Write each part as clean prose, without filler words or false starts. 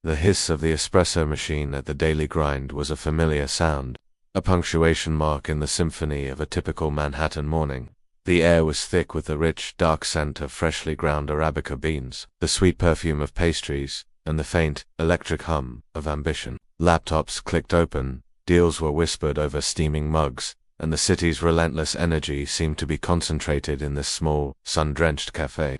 The hiss of the espresso machine at the daily grind was a familiar sound, a punctuation mark in the symphony of a typical Manhattan morning. The air was thick with the rich, dark scent of freshly ground Arabica beans, the sweet perfume of pastries, and the faint, electric hum of ambition. Laptops clicked open, deals were whispered over steaming mugs, and the city's relentless energy seemed to be concentrated in this small, sun-drenched cafe.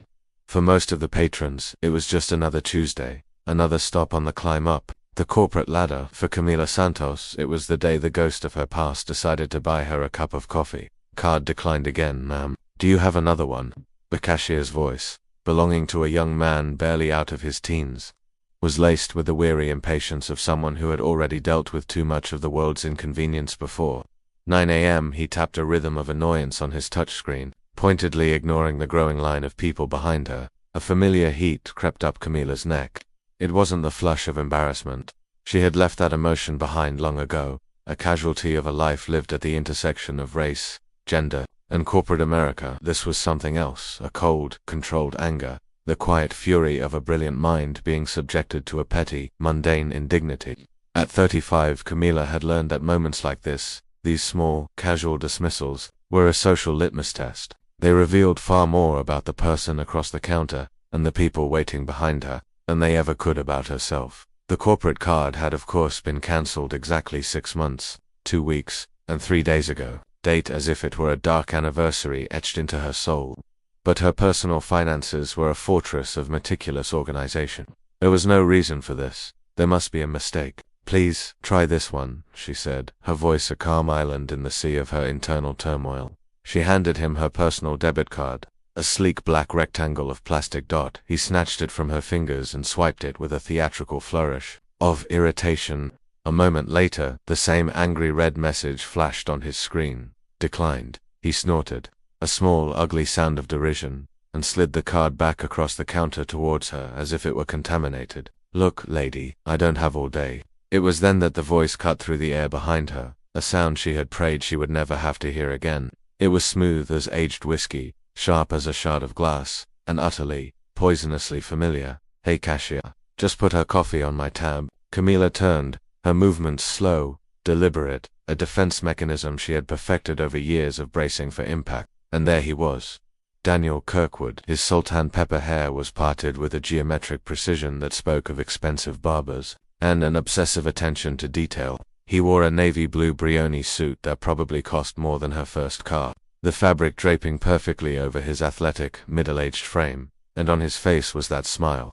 For most of the patrons, it was just another Tuesday, another stop on the climb up the corporate ladder. For Camila Santos, it was the day the ghost of her past decided to buy her a cup of coffee. Card declined again, ma'am. Do you have another one? The cashier's voice, belonging to a young man barely out of his teens, was laced with the weary impatience of someone who had already dealt with too much of the world's inconvenience before. 9 a.m. He tapped a rhythm of annoyance on his touchscreen, pointedly ignoring the growing line of people behind her. A familiar heat crept up Camila's neck. It wasn't the flush of embarrassment. She had left that emotion behind long ago, a casualty of a life lived at the intersection of race, gender, and corporate America. This was something else, a cold, controlled anger, the quiet fury of a brilliant mind being subjected to a petty, mundane indignity. At 35, Camila had learned that moments like this, these small, casual dismissals, were a social litmus test. They revealed far more about the person across the counter, and the people waiting behind her, than they ever could about herself. The corporate card had of course been cancelled exactly 6 months, 2 weeks, and 3 days ago, date as if it were a dark anniversary etched into her soul. But her personal finances were a fortress of meticulous organization. There was no reason for this. There must be a mistake. Please, try this one, she said, her voice a calm island in the sea of her internal turmoil. She handed him her personal debit card, a sleek black rectangle of plastic dot. He snatched it from her fingers and swiped it with a theatrical flourish of irritation. A moment later, the same angry red message flashed on his screen. Declined. He snorted, a small, ugly sound of derision, and slid the card back across the counter towards her as if it were contaminated. Look, lady, I don't have all day. It was then that the voice cut through the air behind her, a sound she had prayed she would never have to hear again. It was smooth as aged whiskey, sharp as a shard of glass, and utterly, poisonously familiar. Hey cashier, just put her coffee on my tab. Camila turned, her movements slow, deliberate, a defense mechanism she had perfected over years of bracing for impact. And there he was. Daniel Kirkwood. His sultan pepper hair was parted with a geometric precision that spoke of expensive barbers, and an obsessive attention to detail. He wore a navy blue Brioni suit that probably cost more than her first car, the fabric draping perfectly over his athletic, middle-aged frame, and on his face was that smile.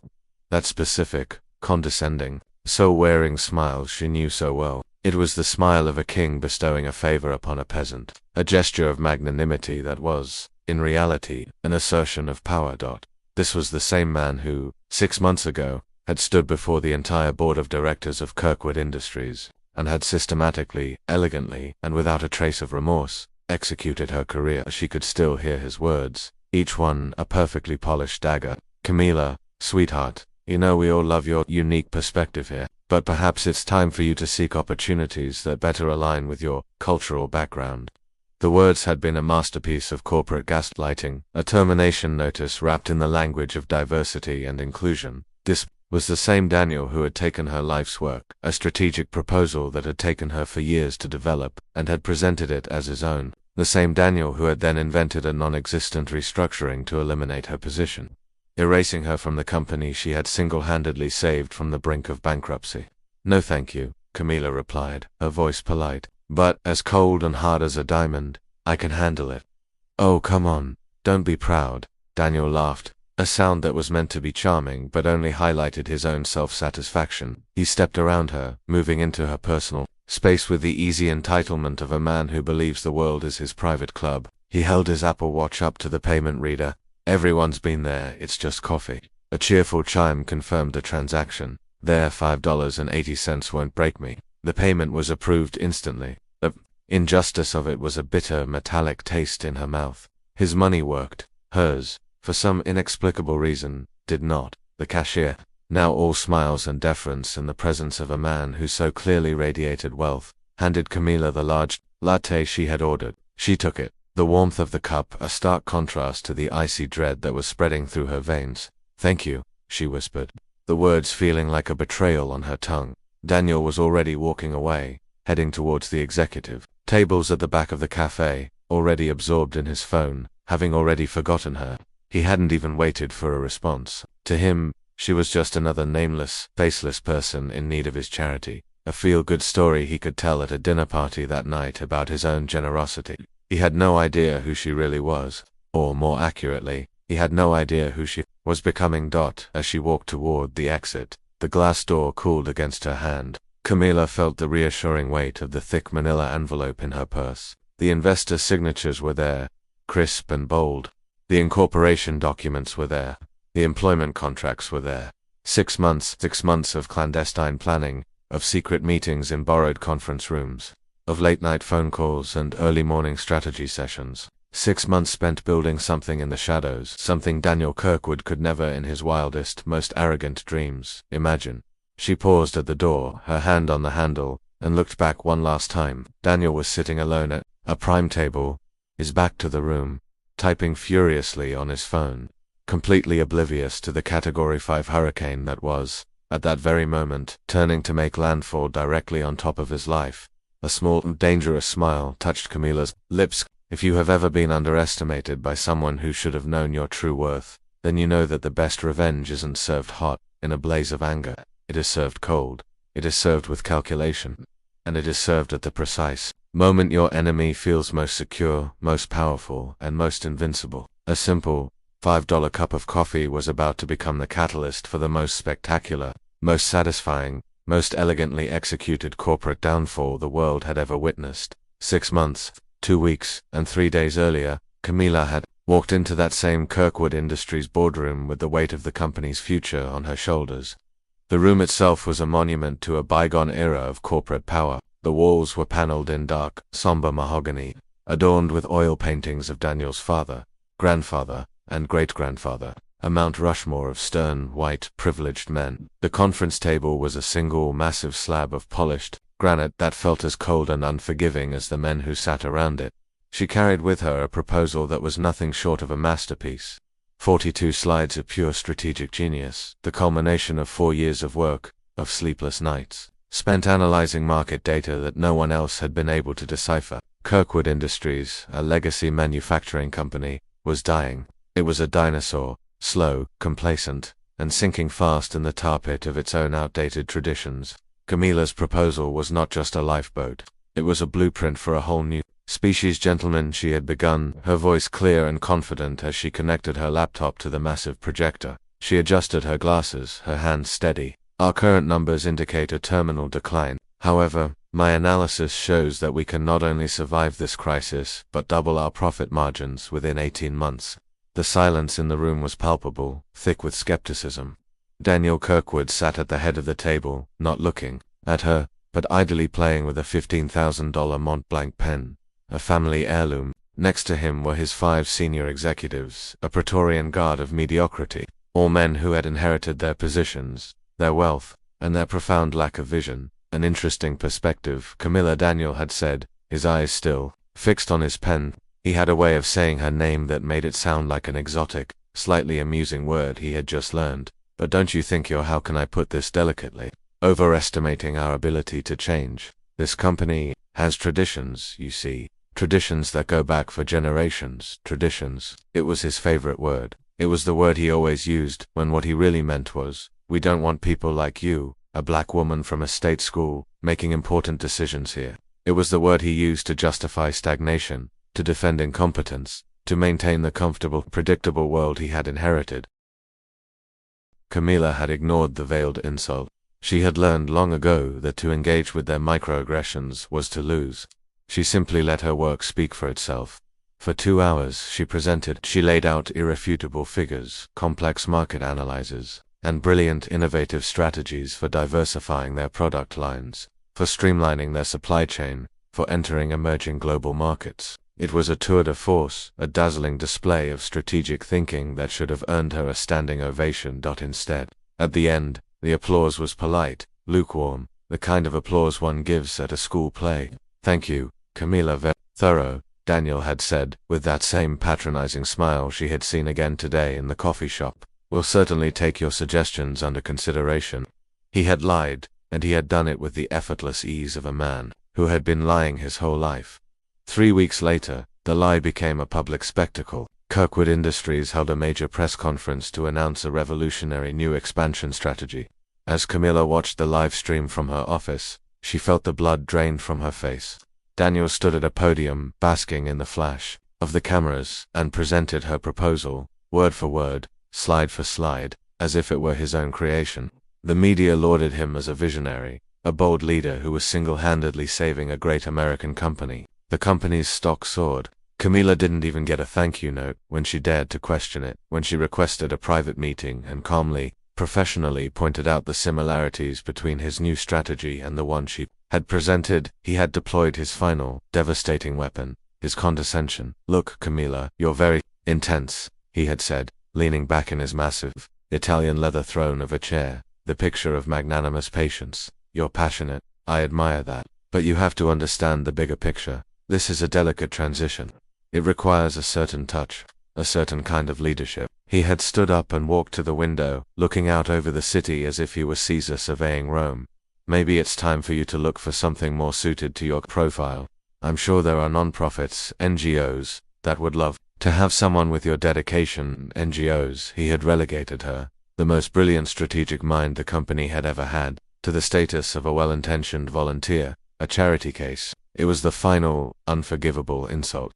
That specific, condescending, soul-wearing smile she knew so well. It was the smile of a king bestowing a favor upon a peasant, a gesture of magnanimity that was, in reality, an assertion of power. This was the same man who, 6 months ago, had stood before the entire board of directors of Kirkwood Industries, and had systematically, elegantly, and without a trace of remorse, executed her career. She could still hear his words, each one a perfectly polished dagger. Camila, sweetheart, you know we all love your unique perspective here, but perhaps it's time for you to seek opportunities that better align with your cultural background. The words had been a masterpiece of corporate gaslighting, a termination notice wrapped in the language of diversity and inclusion. This was the same Daniel who had taken her life's work, a strategic proposal that had taken her for years to develop, and had presented it as his own. The same Daniel who had then invented a non-existent restructuring to eliminate her position, erasing her from the company she had single-handedly saved from the brink of bankruptcy. No thank you, Camila replied, her voice polite, but as cold and hard as a diamond. I can handle it. Oh, come on, don't be proud. Daniel laughed, a sound that was meant to be charming but only highlighted his own self-satisfaction. He stepped around her, moving into her personal space with the easy entitlement of a man who believes the world is his private club. He held his Apple Watch up to the payment reader. Everyone's been there, it's just coffee. A cheerful chime confirmed the transaction. There, $5.80 won't break me. The payment was approved instantly. The injustice of it was a bitter, metallic taste in her mouth. His money worked. Hers, for some inexplicable reason, did not. The cashier, now all smiles and deference in the presence of a man who so clearly radiated wealth, handed Camila the large latte she had ordered. She took it, the warmth of the cup a stark contrast to the icy dread that was spreading through her veins. Thank you, she whispered. the words feeling like a betrayal on her tongue. Daniel was already walking away, heading towards the executive tables at the back of the cafe, already absorbed in his phone, having already forgotten her. He hadn't even waited for a response. To him, she was just another nameless, faceless person in need of his charity. A feel-good story he could tell at a dinner party that night about his own generosity. He had no idea who she really was, or more accurately, he had no idea who she was becoming. As she walked toward the exit, the glass door cooled against her hand. Camila felt the reassuring weight of the thick manila envelope in her purse. The investor signatures were there, crisp and bold. The incorporation documents were there. The employment contracts were there. 6 months of clandestine planning, of secret meetings in borrowed conference rooms, of late-night phone calls and early-morning strategy sessions. 6 months spent building something in the shadows, something Daniel Kirkwood could never in his wildest, most arrogant dreams imagine. She paused at the door, her hand on the handle, and looked back one last time. Daniel was sitting alone at a prime table, his back to the room, typing furiously on his phone, completely oblivious to the Category 5 hurricane that was, at that very moment, turning to make landfall directly on top of his life. A small, dangerous smile touched Camila's lips. If you have ever been underestimated by someone who should have known your true worth, then you know that the best revenge isn't served hot, in a blaze of anger. It is served cold. It is served with calculation. And it is served at the precise moment your enemy feels most secure, most powerful, and most invincible. A simple, $5 cup of coffee was about to become the catalyst for the most spectacular, most satisfying, most elegantly executed corporate downfall the world had ever witnessed. 6 months, 2 weeks, and 3 days earlier, Camila had walked into that same Kirkwood Industries boardroom with the weight of the company's future on her shoulders. The room itself was a monument to a bygone era of corporate power. The walls were paneled in dark, somber mahogany, adorned with oil paintings of Daniel's father, grandfather, and great-grandfather, a Mount Rushmore of stern, white, privileged men. The conference table was a single, massive slab of polished granite that felt as cold and unforgiving as the men who sat around it. She carried with her a proposal that was nothing short of a masterpiece. 42 slides of pure strategic genius, the culmination of 4 years of work, of sleepless nights, spent analyzing market data that no one else had been able to decipher. Kirkwood Industries, a legacy manufacturing company, was dying. It was a dinosaur, slow, complacent, and sinking fast in the tar pit of its own outdated traditions. Camila's proposal was not just a lifeboat. It was a blueprint for a whole new species. Gentlemen, she had begun, her voice clear and confident as she connected her laptop to the massive projector. She adjusted her glasses, her hands steady. Our current numbers indicate a terminal decline. However, my analysis shows that we can not only survive this crisis, but double our profit margins within 18 months. The silence in the room was palpable, thick with skepticism. Daniel Kirkwood sat at the head of the table, not looking at her, but idly playing with a $15,000 Mont Blanc pen, a family heirloom. Next to him were his 5 senior executives, a Praetorian guard of mediocrity, all men who had inherited their positions, their wealth, and their profound lack of vision. An interesting perspective, Camila. Daniel had said, his eyes still fixed on his pen. He had a way of saying her name that made it sound like an exotic, slightly amusing word he had just learned. But don't you think you're, how can I put this delicately, overestimating our ability to change? This company has traditions, you see, traditions that go back for generations. Traditions. It was his favorite word. It was the word he always used, when what he really meant was, we don't want people like you, a black woman from a state school, making important decisions here. It was the word he used to justify stagnation, to defend incompetence, to maintain the comfortable, predictable world he had inherited. Camila had ignored the veiled insult. She had learned long ago that to engage with their microaggressions was to lose. She simply let her work speak for itself. For 2 hours she presented, she laid out irrefutable figures, complex market analyses, and brilliant innovative strategies for diversifying their product lines, for streamlining their supply chain, for entering emerging global markets. It was a tour de force, a dazzling display of strategic thinking that should have earned her a standing ovation. Instead, at the end, the applause was polite, lukewarm, the kind of applause one gives at a school play. Thank you, Camila. Very thorough, Daniel had said, with that same patronizing smile she had seen again today in the coffee shop. We'll certainly take your suggestions under consideration. He had lied, and he had done it with the effortless ease of a man who had been lying his whole life. 3 weeks later, the lie became a public spectacle. Kirkwood Industries held a major press conference to announce a revolutionary new expansion strategy. As Camila watched the live stream from her office, she felt the blood drained from her face. Daniel stood at a podium, basking in the flash of the cameras, and presented her proposal, word for word, slide for slide, as if it were his own creation. The media lauded him as a visionary, a bold leader who was single-handedly saving a great American company. The company's stock soared. Camila didn't even get a thank you note when she dared to question it, when she requested a private meeting and calmly, professionally pointed out the similarities between his new strategy and the one she had presented. He had deployed his final, devastating weapon, his condescension. "Look, Camila, you're very intense," he had said, leaning back in his massive, Italian leather throne of a chair, the picture of magnanimous patience. "You're passionate. I admire that. But you have to understand the bigger picture. This is a delicate transition. It requires a certain touch, a certain kind of leadership." He had stood up and walked to the window, looking out over the city as if he were Caesar surveying Rome. "Maybe it's time for you to look for something more suited to your profile. I'm sure there are non-profits, NGOs, that would love to have someone with your dedication." NGOs, he had relegated her, the most brilliant strategic mind the company had ever had, to the status of a well-intentioned volunteer, a charity case. It was the final, unforgivable insult.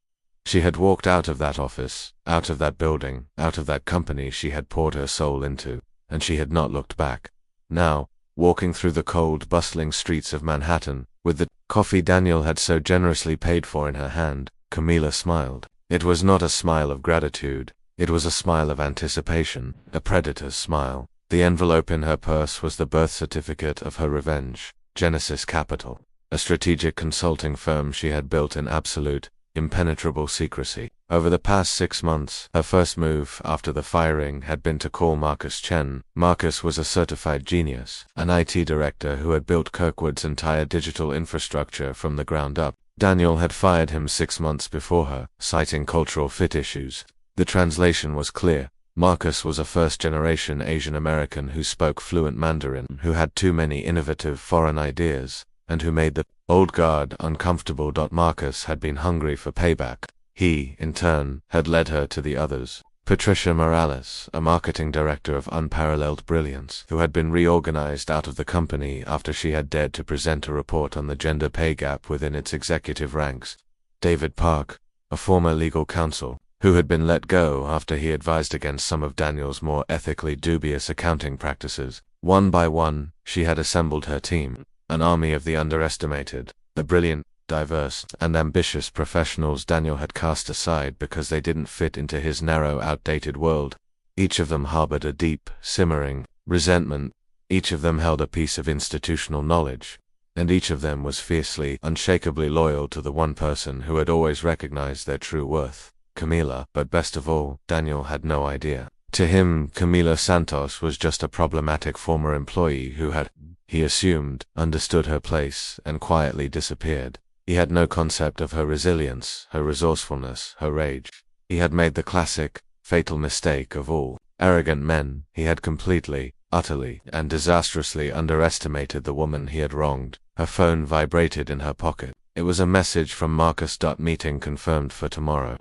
She had walked out of that office, out of that building, out of that company she had poured her soul into, and she had not looked back. Now, walking through the cold, bustling streets of Manhattan, with the coffee Daniel had so generously paid for in her hand, Camila smiled. It was not a smile of gratitude, it was a smile of anticipation, a predator's smile. The envelope in her purse was the birth certificate of her revenge, Genesis Capital, a strategic consulting firm she had built in absolute, impenetrable secrecy. Over the past 6 months, her first move after the firing had been to call Marcus Chen. Marcus was a certified genius, an IT director who had built Kirkwood's entire digital infrastructure from the ground up. Daniel had fired him 6 months before her, citing cultural fit issues. The translation was clear. Marcus was a first-generation Asian American who spoke fluent Mandarin, who had too many innovative foreign ideas, and who made the old guard uncomfortable. Marcus had been hungry for payback. He, in turn, had led her to the others. Patricia Morales, a marketing director of unparalleled brilliance, who had been reorganized out of the company after she had dared to present a report on the gender pay gap within its executive ranks. David Park, a former legal counsel, who had been let go after he advised against some of Daniel's more ethically dubious accounting practices. One by one, she had assembled her team, an army of the underestimated, the brilliant, diverse, and ambitious professionals Daniel had cast aside because they didn't fit into his narrow, outdated world. Each of them harbored a deep, simmering resentment. Each of them held a piece of institutional knowledge, and each of them was fiercely, unshakably loyal to the one person who had always recognized their true worth, Camila. But best of all, Daniel had no idea. To him, Camila Santos was just a problematic former employee who had, he assumed, understood her place and quietly disappeared. He had no concept of her resilience, her resourcefulness, her rage. He had made the classic, fatal mistake of all arrogant men. He had completely, utterly, and disastrously underestimated the woman he had wronged. Her phone vibrated in her pocket. It was a message from Marcus. Meeting confirmed for tomorrow.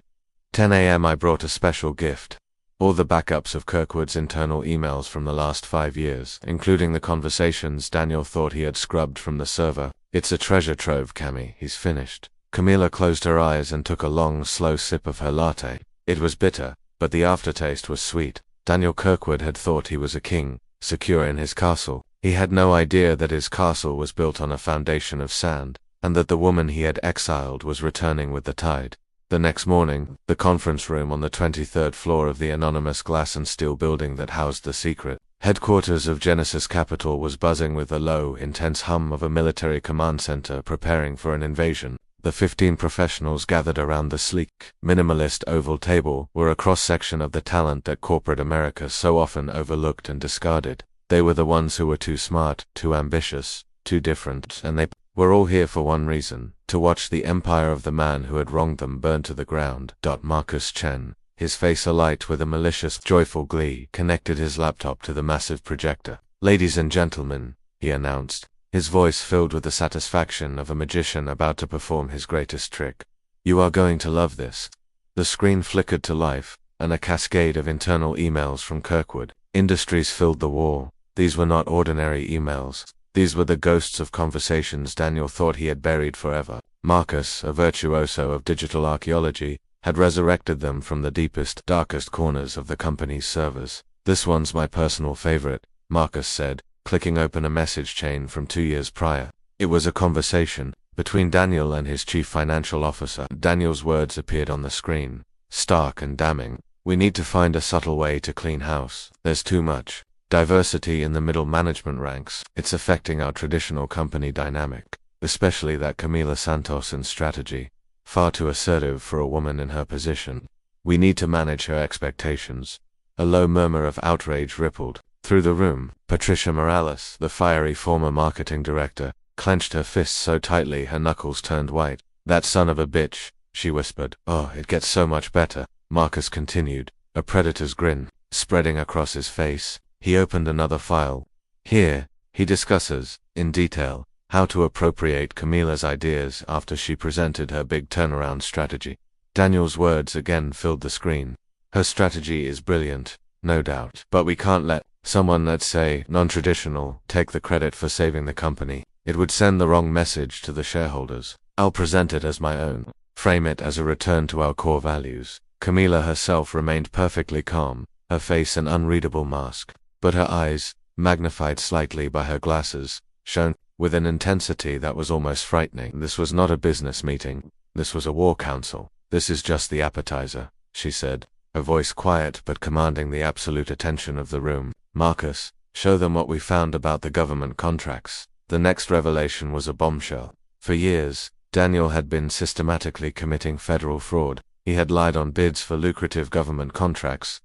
10 a.m. I brought a special gift. All the backups of Kirkwood's internal emails from the last 5 years, including the conversations Daniel thought he had scrubbed from the server. It's a treasure trove, Cammy. He's finished. Camila closed her eyes and took a long, slow sip of her latte. It was bitter, but the aftertaste was sweet. Daniel Kirkwood had thought he was a king, secure in his castle. He had no idea that his castle was built on a foundation of sand, and that the woman he had exiled was returning with the tide. The next morning, the conference room on the 23rd floor of the anonymous glass and steel building that housed the secret headquarters of Genesis Capital was buzzing with the low, intense hum of a military command center preparing for an invasion. The 15 professionals gathered around the sleek, minimalist oval table were a cross-section of the talent that corporate America so often overlooked and discarded. They were the ones who were too smart, too ambitious, too different, and they were all here for one reason: to watch the empire of the man who had wronged them burn to the ground. Marcus Chen, his face alight with a malicious, joyful glee, connected his laptop to the massive projector. "Ladies and gentlemen," he announced, his voice filled with the satisfaction of a magician about to perform his greatest trick. "You are going to love this." The screen flickered to life, and a cascade of internal emails from Kirkwood Industries filled the wall. These were not ordinary emails. These were the ghosts of conversations Daniel thought he had buried forever. Marcus, a virtuoso of digital archaeology, had resurrected them from the deepest, darkest corners of the company's servers. "This one's my personal favorite," Marcus said, clicking open a message chain from 2 years prior. It was a conversation between Daniel and his chief financial officer. Daniel's words appeared on the screen, stark and damning. "We need to find a subtle way to clean house. There's too much diversity in the middle management ranks. It's affecting our traditional company dynamic, especially that Camila Santos in strategy. Far too assertive for a woman in her position. We need to manage her expectations." A low murmur of outrage rippled through the room. Patricia Morales, the fiery former marketing director, clenched her fists so tightly her knuckles turned white. "That son of a bitch," she whispered. "Oh, it gets so much better," Marcus continued, a predator's grin spreading across his face. He opened another file. Here, he discusses, in detail, how to appropriate Camila's ideas after she presented her big turnaround strategy. Daniel's words again filled the screen. "Her strategy is brilliant, no doubt, but we can't let someone that's, say, non-traditional take the credit for saving the company. It would send the wrong message to the shareholders. I'll present it as my own, frame it as a return to our core values." Camila herself remained perfectly calm, her face an unreadable mask, but her eyes, magnified slightly by her glasses, shone with an intensity that was almost frightening. "This was not a business meeting. This was a war council. This is just the appetizer," she said, her voice quiet but commanding the absolute attention of the room. "Marcus, show them what we found about the government contracts." The next revelation was a bombshell. For years, Daniel had been systematically committing federal fraud. He had lied on bids for lucrative government contracts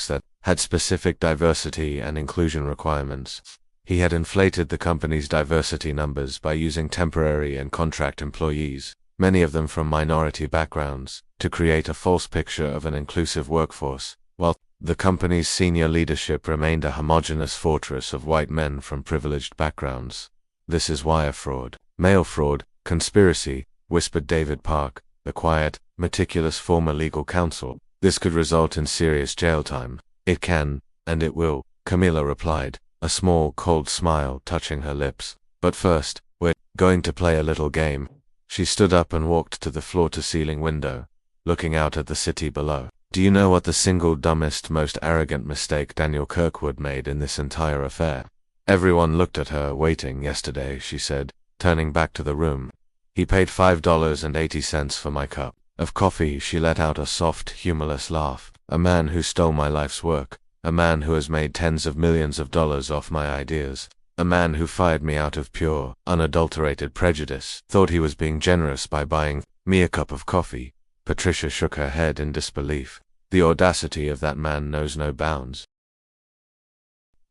that had specific diversity and inclusion requirements. He had inflated the company's diversity numbers by using temporary and contract employees, many of them from minority backgrounds, to create a false picture of an inclusive workforce, while the company's senior leadership remained a homogeneous fortress of white men from privileged backgrounds. "This is wire fraud, mail fraud, conspiracy," whispered David Park, the quiet, meticulous former legal counsel. "This could result in serious jail time." "It can, and it will," Camila replied, a small, cold smile touching her lips. "But first, we're going to play a little game." She stood up and walked to the floor-to-ceiling window, looking out at the city below. "Do you know what the single dumbest, most arrogant mistake Daniel Kirkwood made in this entire affair?" "Everyone looked at her, waiting, yesterday," she said, turning back to the room. "He paid $5.80 for my cup of coffee." She let out a soft, humorless laugh. "A man who stole my life's work. A man who has made tens of millions of dollars off my ideas. A man who fired me out of pure, unadulterated prejudice. Thought he was being generous by buying me a cup of coffee." Patricia shook her head in disbelief. "The audacity of that man knows no bounds."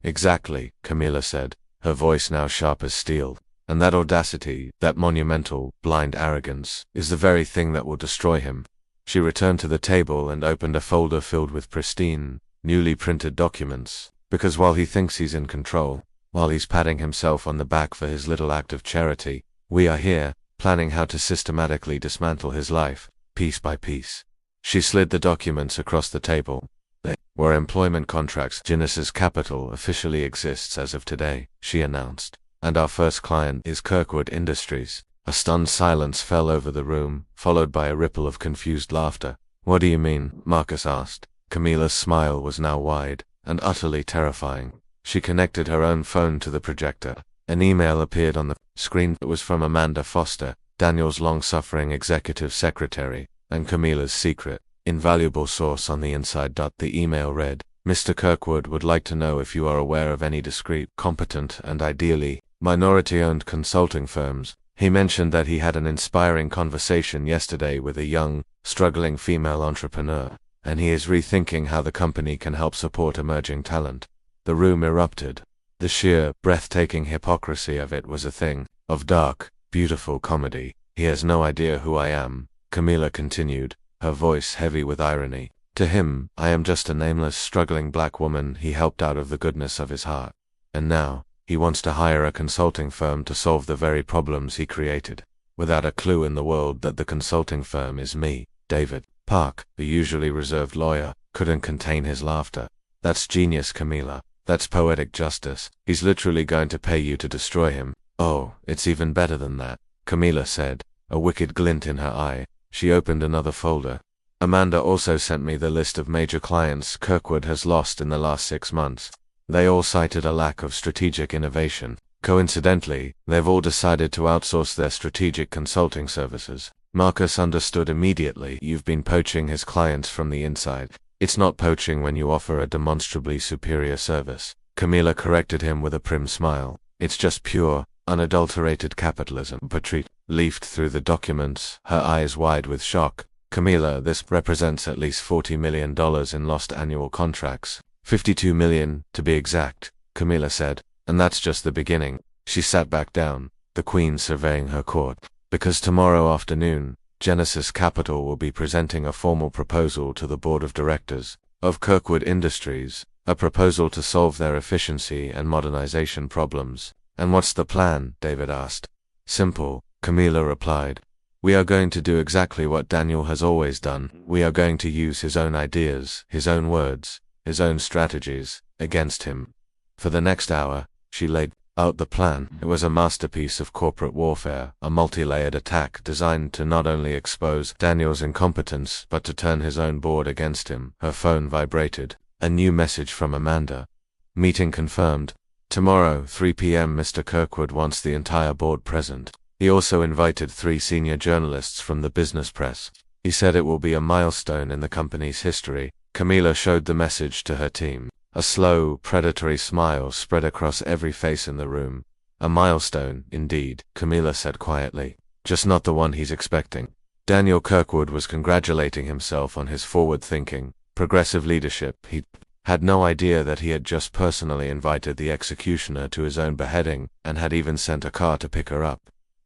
"Exactly," Camila said, her voice now sharp as steel. "And that audacity, that monumental, blind arrogance, is the very thing that will destroy him." She returned to the table and opened a folder filled with pristine, newly printed documents. "Because while he thinks he's in control, while he's patting himself on the back for his little act of charity, we are here, planning how to systematically dismantle his life, piece by piece." She slid the documents across the table. "They were employment contracts. Genesis Capital officially exists as of today," she announced. "And our first client is Kirkwood Industries." A stunned silence fell over the room, followed by a ripple of confused laughter. "What do you mean?" Marcus asked. Camila's smile was now wide and utterly terrifying. She connected her own phone to the projector. An email appeared on the screen. It was from Amanda Foster, Daniel's long-suffering executive secretary, and Camila's secret, invaluable source on the inside. The email read, "Mr. Kirkwood would like to know if you are aware of any discreet, competent, and ideally minority-owned consulting firms." He mentioned that he had an inspiring conversation yesterday with a young, struggling female entrepreneur, and he is rethinking how the company can help support emerging talent. The room erupted. The sheer, breathtaking hypocrisy of it was a thing of dark, beautiful comedy. "He has no idea who I am," Camila continued, her voice heavy with irony. To him, I am just a nameless, struggling black woman he helped out of the goodness of his heart. And now, he wants to hire a consulting firm to solve the very problems he created, without a clue in the world that the consulting firm is me, David. Park, the usually reserved lawyer, couldn't contain his laughter. That's genius, Camila. That's poetic justice. He's literally going to pay you to destroy him. Oh, it's even better than that, Camila said, a wicked glint in her eye. She opened another folder. Amanda also sent me the list of major clients Kirkwood has lost in the last 6 months. They all cited a lack of strategic innovation. Coincidentally, they've all decided to outsource their strategic consulting services. Marcus understood immediately. You've been poaching his clients from the inside. It's not poaching when you offer a demonstrably superior service. Camila corrected him with a prim smile. It's just pure, unadulterated capitalism. Patrice leafed through the documents, her eyes wide with shock. Camila, this represents at least $40 million in lost annual contracts. 52 million, to be exact, Camila said. And that's just the beginning. She sat back down, the queen surveying her court. Because tomorrow afternoon, Genesis Capital will be presenting a formal proposal to the board of directors of Kirkwood Industries, a proposal to solve their efficiency and modernization problems. And what's the plan? David asked. Simple, Camila replied. We are going to do exactly what Daniel has always done. We are going to use his own ideas, his own words, his own strategies, against him. For the next hour, she laid out the plan. It was a masterpiece of corporate warfare, a multi-layered attack designed to not only expose Daniel's incompetence, but to turn his own board against him. Her phone vibrated. A new message from Amanda. Meeting confirmed. Tomorrow, 3 p.m. Mr. Kirkwood wants the entire board present. He also invited 3 senior journalists from the business press. He said it will be a milestone in the company's history. Camila showed the message to her team. A slow, predatory smile spread across every face in the room. A milestone, indeed, Camila said quietly. Just not the one he's expecting. Daniel Kirkwood was congratulating himself on his forward-thinking, progressive leadership. He had no idea that he had just personally invited the executioner to his own beheading, and had even sent a car to pick her up.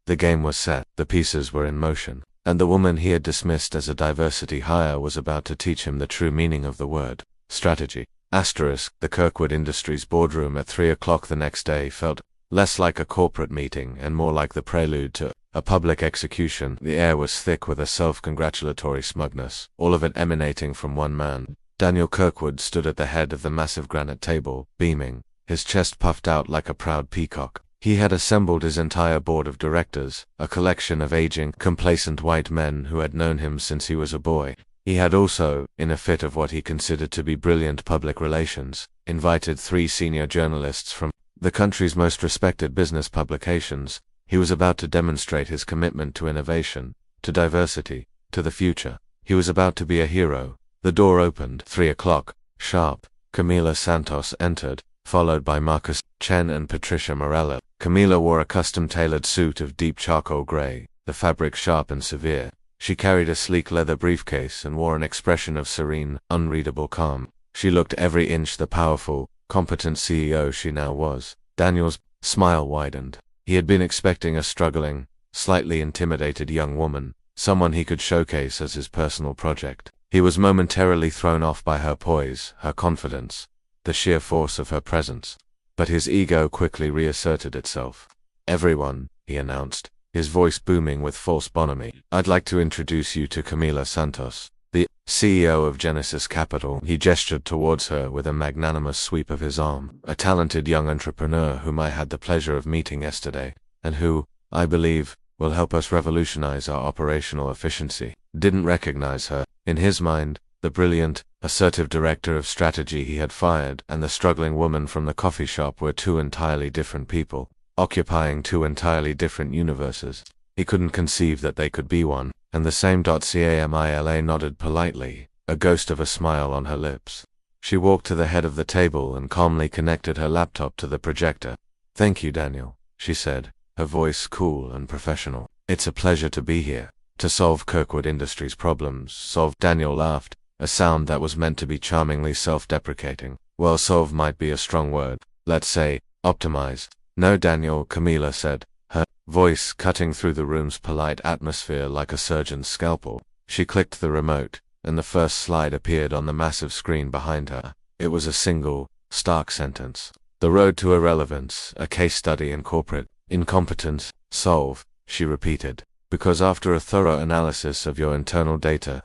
The game was set, the pieces were in motion, and the woman he had dismissed as a diversity hire was about to teach him the true meaning of the word strategy. The Kirkwood Industries boardroom at 3 o'clock the next day felt less like a corporate meeting and more like the prelude to a public execution. The air was thick with a self-congratulatory smugness, all of it emanating from one man. Daniel Kirkwood stood at the head of the massive granite table, beaming, his chest puffed out like a proud peacock. He had assembled his entire board of directors, a collection of aging, complacent white men who had known him since he was a boy. He had also, in a fit of what he considered to be brilliant public relations, invited 3 senior journalists from the country's most respected business publications. He was about to demonstrate his commitment to innovation, to diversity, to the future. He was about to be a hero. The door opened. 3 o'clock, sharp. Camila Santos entered, followed by Marcus Chen and Patricia Morella. Camila wore a custom-tailored suit of deep charcoal gray, the fabric sharp and severe. She carried a sleek leather briefcase and wore an expression of serene, unreadable calm. She looked every inch the powerful, competent CEO she now was. Daniel's smile widened. He had been expecting a struggling, slightly intimidated young woman, someone he could showcase as his personal project. He was momentarily thrown off by her poise, her confidence, the sheer force of her presence. But his ego quickly reasserted itself. Everyone, he announced, his voice booming with false bonhomie. I'd like to introduce you to Camila Santos, the CEO of Genesis Capital. He gestured towards her with a magnanimous sweep of his arm. A talented young entrepreneur whom I had the pleasure of meeting yesterday, and who, I believe, will help us revolutionize our operational efficiency. Didn't recognize her. In his mind, the brilliant, assertive director of strategy he had fired and the struggling woman from the coffee shop were 2 entirely different people, occupying 2 entirely different universes. He couldn't conceive that they could be one, and the same. Camila nodded politely, a ghost of a smile on her lips. She walked to the head of the table and calmly connected her laptop to the projector. Thank you, Daniel, she said, her voice cool and professional. It's a pleasure to be here, to solve Kirkwood Industries' problems. Solve? Daniel laughed, a sound that was meant to be charmingly self-deprecating. Well, solve might be a strong word. Let's say, optimize. No, Daniel, Camila said, her voice cutting through the room's polite atmosphere like a surgeon's scalpel. She clicked the remote, and the first slide appeared on the massive screen behind her. It was a single, stark sentence. "The road to irrelevance, a case study in corporate incompetence. Solve," she repeated. "Because after a thorough analysis of your internal data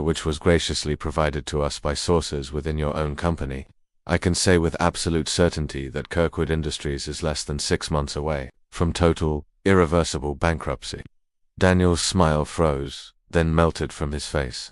which was graciously provided to us by sources within your own company, I can say with absolute certainty that Kirkwood Industries is less than 6 months away from total, irreversible bankruptcy." Daniel's smile froze, then melted from his face.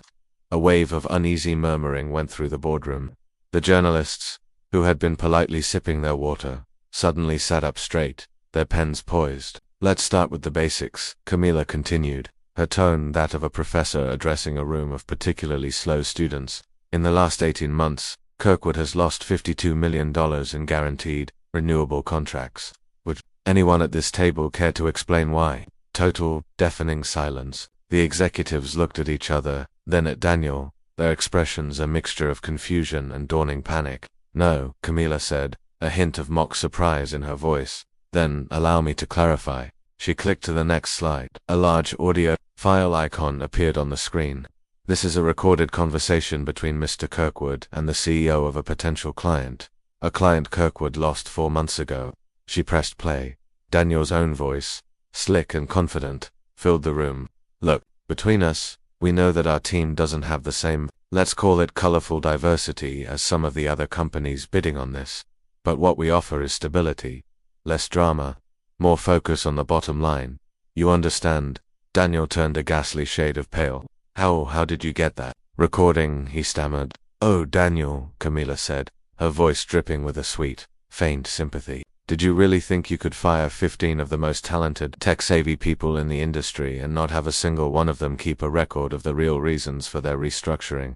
A wave of uneasy murmuring went through the boardroom. The journalists, who had been politely sipping their water, suddenly sat up straight, their pens poised. "Let's start with the basics," Camila continued, her tone that of a professor addressing a room of particularly slow students. "In the last 18 months, Kirkwood has lost $52 million in guaranteed, renewable contracts. Would anyone at this table care to explain why?" Total, deafening silence. The executives looked at each other, then at Daniel, their expressions a mixture of confusion and dawning panic. "No," Camila said, a hint of mock surprise in her voice. "Then, allow me to clarify." She clicked to the next slide. A large audio file icon appeared on the screen. "This is a recorded conversation between Mr. Kirkwood and the CEO of a potential client. A client Kirkwood lost 4 months ago." She pressed play. Daniel's own voice, slick and confident, filled the room. "Look, between us, we know that our team doesn't have the same, let's call it colorful diversity as some of the other companies bidding on this. But what we offer is stability, less drama, more focus on the bottom line. You understand?" Daniel turned a ghastly shade of pale. How did you get that recording?" he stammered. "Oh, Daniel," Camila said, her voice dripping with a sweet, faint sympathy. "Did you really think you could fire 15 of the most talented, tech-savvy people in the industry and not have a single one of them keep a record of the real reasons for their restructuring?"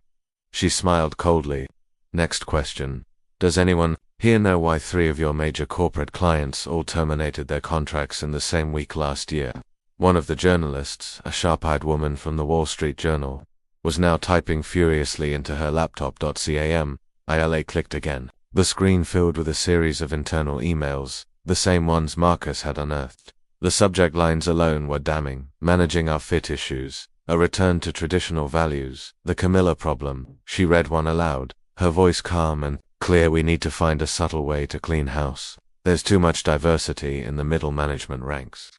She smiled coldly. "Next question. Does anyone here know why 3 of your major corporate clients all terminated their contracts in the same week last year?" One of the journalists, a sharp-eyed woman from the Wall Street Journal, was now typing furiously into her laptop. Camila clicked again. The screen filled with a series of internal emails, the same ones Marcus had unearthed. The subject lines alone were damning. "Managing our fit issues, a return to traditional values, the Camila problem." She read one aloud, her voice calm and clear. "We need to find a subtle way to clean house. There's too much diversity in the middle management ranks.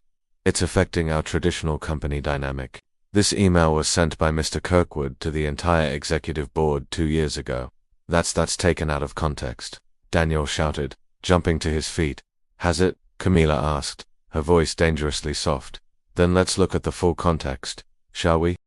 It's affecting our traditional company dynamic." This email was sent by Mr. Kirkwood to the entire executive board 2 years ago. That's taken out of context," Daniel shouted, jumping to his feet. "Has it?" Camila asked, her voice dangerously soft. "Then let's look at the full context, shall we?"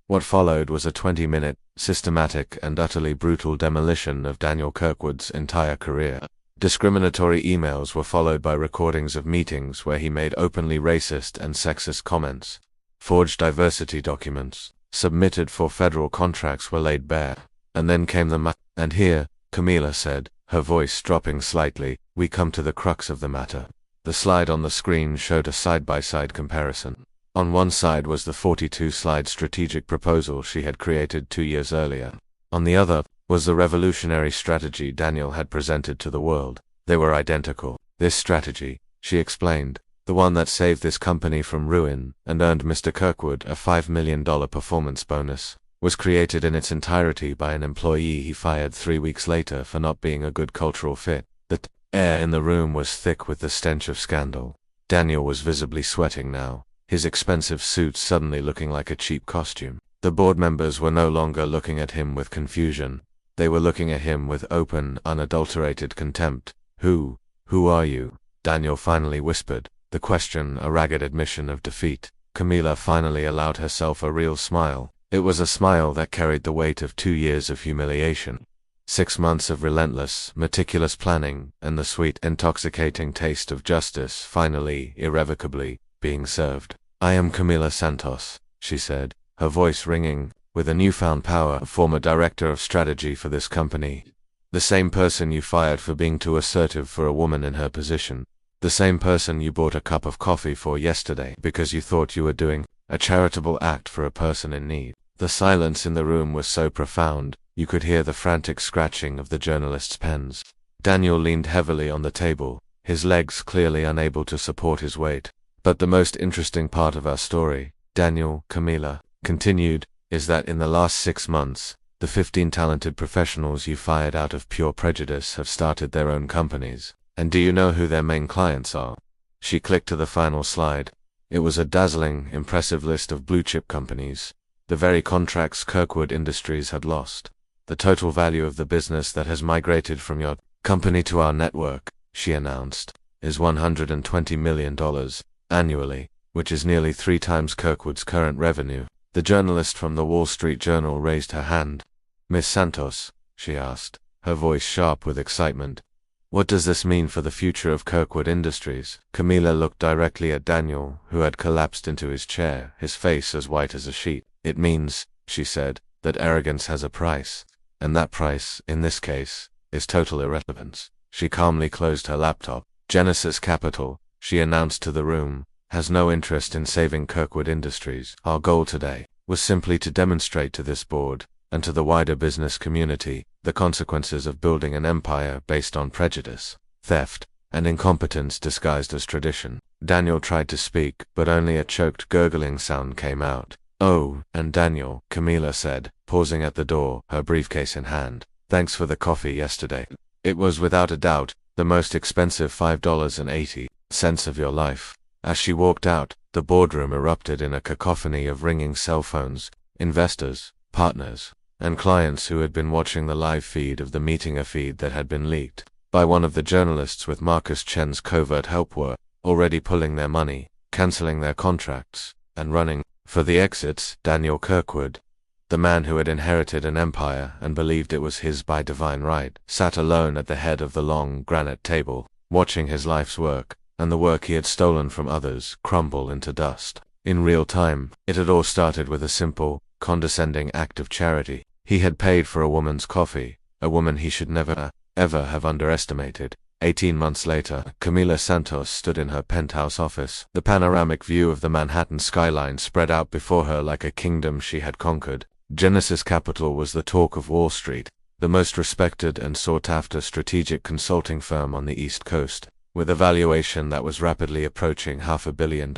What followed was a 20-minute, systematic and utterly brutal demolition of Daniel Kirkwood's entire career. Discriminatory emails were followed by recordings of meetings where he made openly racist and sexist comments. Forged diversity documents, submitted for federal contracts, were laid bare. And then came and here, Camila said, her voice dropping slightly, "we come to the crux of the matter." The slide on the screen showed a side-by-side comparison. On one side was the 42-slide strategic proposal she had created 2 years earlier. On the other was the revolutionary strategy Daniel had presented to the world. They were identical. "This strategy," she explained, "the one that saved this company from ruin and earned Mr. Kirkwood a $5 million performance bonus, was created in its entirety by an employee he fired 3 weeks later for not being a good cultural fit." The air in the room was thick with the stench of scandal. Daniel was visibly sweating now, his expensive suit suddenly looking like a cheap costume. The board members were no longer looking at him with confusion. They were looking at him with open, unadulterated contempt. Who are you?" Daniel finally whispered, the question a ragged admission of defeat. Camila finally allowed herself a real smile. It was a smile that carried the weight of 2 years of humiliation. 6 months of relentless, meticulous planning, and the sweet, intoxicating taste of justice finally, irrevocably, being served. "I am Camila Santos," she said, her voice ringing with a newfound power, "former director of strategy for this company. The same person you fired for being too assertive for a woman in her position. The same person you bought a cup of coffee for yesterday because you thought you were doing a charitable act for a person in need." The silence in the room was so profound, you could hear the frantic scratching of the journalists' pens. Daniel leaned heavily on the table, his legs clearly unable to support his weight. "But the most interesting part of our story, Daniel," Camila continued, is that in the last 6 months, the 15 talented professionals you fired out of pure prejudice have started their own companies. And do you know who their main clients are? She clicked to the final slide. It was a dazzling, impressive list of blue-chip companies, the very contracts Kirkwood Industries had lost. The total value of the business that has migrated from your company to our network, she announced, is $120 million annually, which is nearly 3 times Kirkwood's current revenue. The journalist from the Wall Street Journal raised her hand. Miss Santos, she asked, her voice sharp with excitement. What does this mean for the future of Kirkwood Industries? Camila looked directly at Daniel, who had collapsed into his chair, his face as white as a sheet. It means, she said, that arrogance has a price, and that price, in this case, is total irrelevance. She calmly closed her laptop. Genesis Capital, she announced to the room, has no interest in saving Kirkwood Industries. Our goal today was simply to demonstrate to this board, and to the wider business community, the consequences of building an empire based on prejudice, theft, and incompetence disguised as tradition. Daniel tried to speak, but only a choked gurgling sound came out. Oh, and Daniel, Camila said, pausing at the door, her briefcase in hand. Thanks for the coffee yesterday. It was without a doubt the most expensive $5.80 of your life. As she walked out, the boardroom erupted in a cacophony of ringing cell phones, investors, partners, and clients who had been watching the live feed of the meeting, a feed that had been leaked by one of the journalists with Marcus Chen's covert help, were already pulling their money, cancelling their contracts, and running for the exits. Daniel Kirkwood, the man who had inherited an empire and believed it was his by divine right, sat alone at the head of the long granite table, watching his life's work, and the work he had stolen from others, crumble into dust. In real time, it had all started with a simple, condescending act of charity. He had paid for a woman's coffee, a woman he should never, ever have underestimated. 18 months later, Camila Santos stood in her penthouse office. The panoramic view of the Manhattan skyline spread out before her like a kingdom she had conquered. Genesis Capital was the talk of Wall Street, the most respected and sought-after strategic consulting firm on the East Coast, with a valuation that was rapidly approaching $500 million.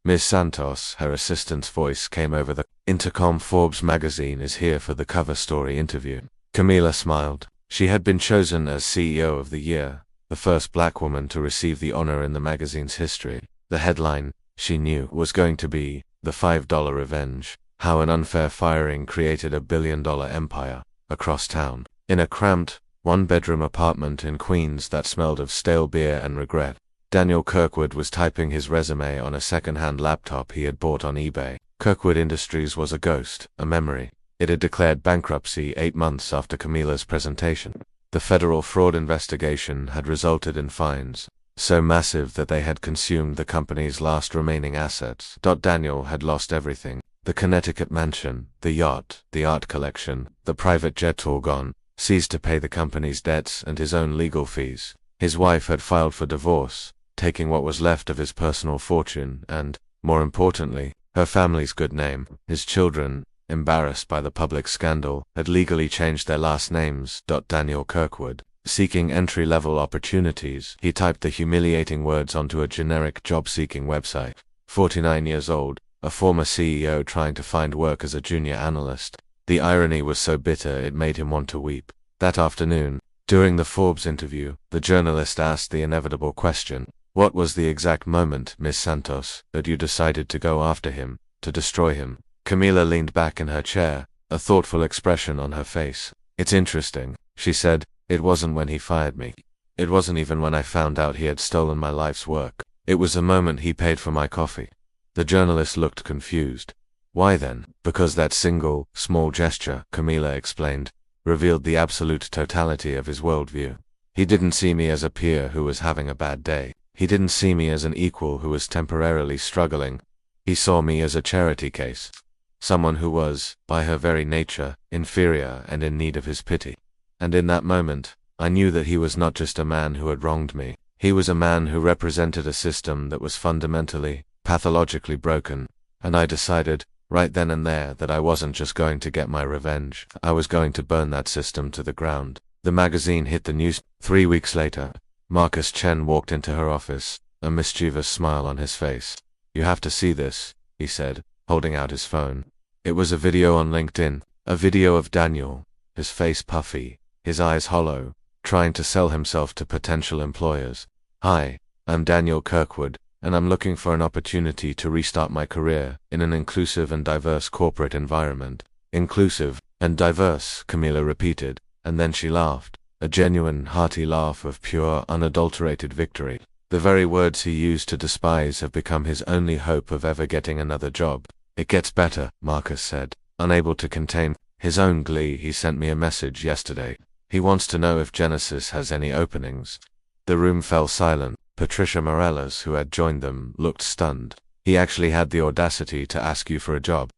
Ms. Santos, her assistant's voice came over the intercom. Forbes magazine is here for the cover story interview. Camila smiled. She had been chosen as CEO of the year, the first black woman to receive the honor in the magazine's history. The headline, she knew, was going to be, "The $5 Revenge: How an Unfair Firing Created a $1 billion Empire," across town. In a cramped, one-bedroom apartment in Queens that smelled of stale beer and regret, Daniel Kirkwood was typing his resume on a second-hand laptop he had bought on eBay. Kirkwood Industries was a ghost, a memory. It had declared bankruptcy 8 months after Camila's presentation. The federal fraud investigation had resulted in fines so massive that they had consumed the company's last remaining assets. Daniel had lost everything. The Connecticut mansion, the yacht, the art collection, the private jet, all gone, seized to pay the company's debts and his own legal fees. His wife had filed for divorce, taking what was left of his personal fortune and, more importantly, her family's good name. His children, embarrassed by the public scandal, had legally changed their last names. Daniel Kirkwood, seeking entry-level opportunities, he typed the humiliating words onto a generic job-seeking website. 49 years old, a former CEO trying to find work as a junior analyst. The irony was so bitter it made him want to weep. That afternoon, during the Forbes interview, the journalist asked the inevitable question, "What was the exact moment, Miss Santos, that you decided to go after him, to destroy him?" Camila leaned back in her chair, a thoughtful expression on her face. "It's interesting," she said. "It wasn't when he fired me. It wasn't even when I found out he had stolen my life's work. It was the moment he paid for my coffee." The journalist looked confused. "Why then?" "Because that single, small gesture," Camila explained, "revealed the absolute totality of his worldview. He didn't see me as a peer who was having a bad day. He didn't see me as an equal who was temporarily struggling. He saw me as a charity case. Someone who was, by her very nature, inferior and in need of his pity. And in that moment, I knew that he was not just a man who had wronged me. He was a man who represented a system that was fundamentally, pathologically broken. And I decided, right then and there, that I wasn't just going to get my revenge. I was going to burn that system to the ground." The magazine hit the news. 3 weeks later, Marcus Chen walked into her office, a mischievous smile on his face. "You have to see this," he said, holding out his phone. It was a video on LinkedIn, a video of Daniel, his face puffy, his eyes hollow, trying to sell himself to potential employers. "Hi, I'm Daniel Kirkwood, and I'm looking for an opportunity to restart my career in an inclusive and diverse corporate environment." "Inclusive and diverse," Camila repeated, and then she laughed, a genuine, hearty laugh of pure, unadulterated victory. The very words he used to despise have become his only hope of ever getting another job. "It gets better," Marcus said, unable to contain his own glee. "He sent me a message yesterday. He wants to know if Genesis has any openings." The room fell silent. Patricia Morales, who had joined them, looked stunned. "He actually had the audacity to ask you for a job?"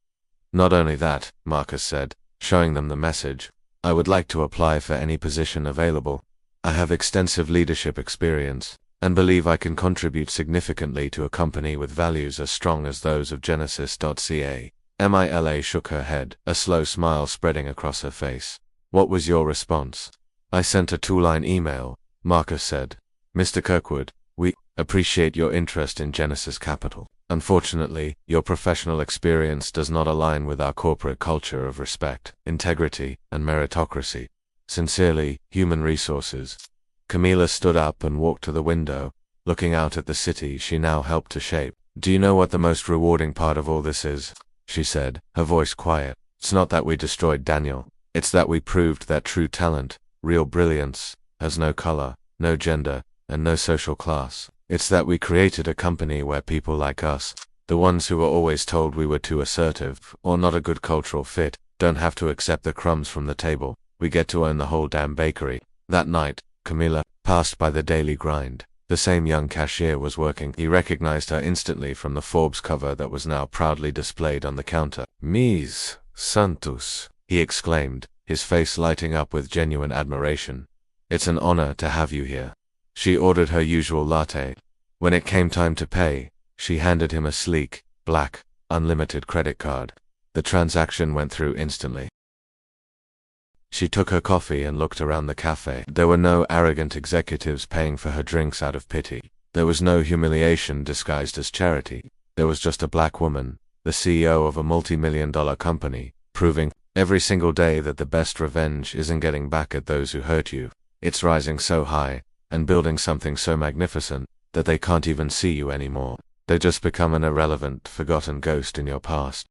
"Not only that," Marcus said, showing them the message. "I would like to apply for any position available. I have extensive leadership experience, and believe I can contribute significantly to a company with values as strong as those of Genesis.ca. Mila shook her head, a slow smile spreading across her face. "What was your response?" "I sent a 2-line email," Marcus said. "Mr. Kirkwood, we appreciate your interest in Genesis Capital. Unfortunately, your professional experience does not align with our corporate culture of respect, integrity, and meritocracy. Sincerely, Human Resources." Camila stood up and walked to the window, looking out at the city she now helped to shape. "Do you know what the most rewarding part of all this is?" she said, her voice quiet. "It's not that we destroyed Daniel. It's that we proved that true talent, real brilliance, has no color, no gender, and no social class. It's that we created a company where people like us, the ones who were always told we were too assertive or not a good cultural fit, don't have to accept the crumbs from the table. We get to own the whole damn bakery." That night, Camila passed by the Daily Grind. The same young cashier was working. He recognized her instantly from the Forbes cover that was now proudly displayed on the counter. "Ms. Santos," he exclaimed, his face lighting up with genuine admiration. "It's an honor to have you here." She ordered her usual latte. When it came time to pay, she handed him a sleek, black, unlimited credit card. The transaction went through instantly. She took her coffee and looked around the cafe. There were no arrogant executives paying for her drinks out of pity. There was no humiliation disguised as charity. There was just a black woman, the CEO of a multi-million-dollar company, proving every single day that the best revenge isn't getting back at those who hurt you. It's rising so high, and building something so magnificent, that they can't even see you anymore. They just become an irrelevant, forgotten ghost in your past.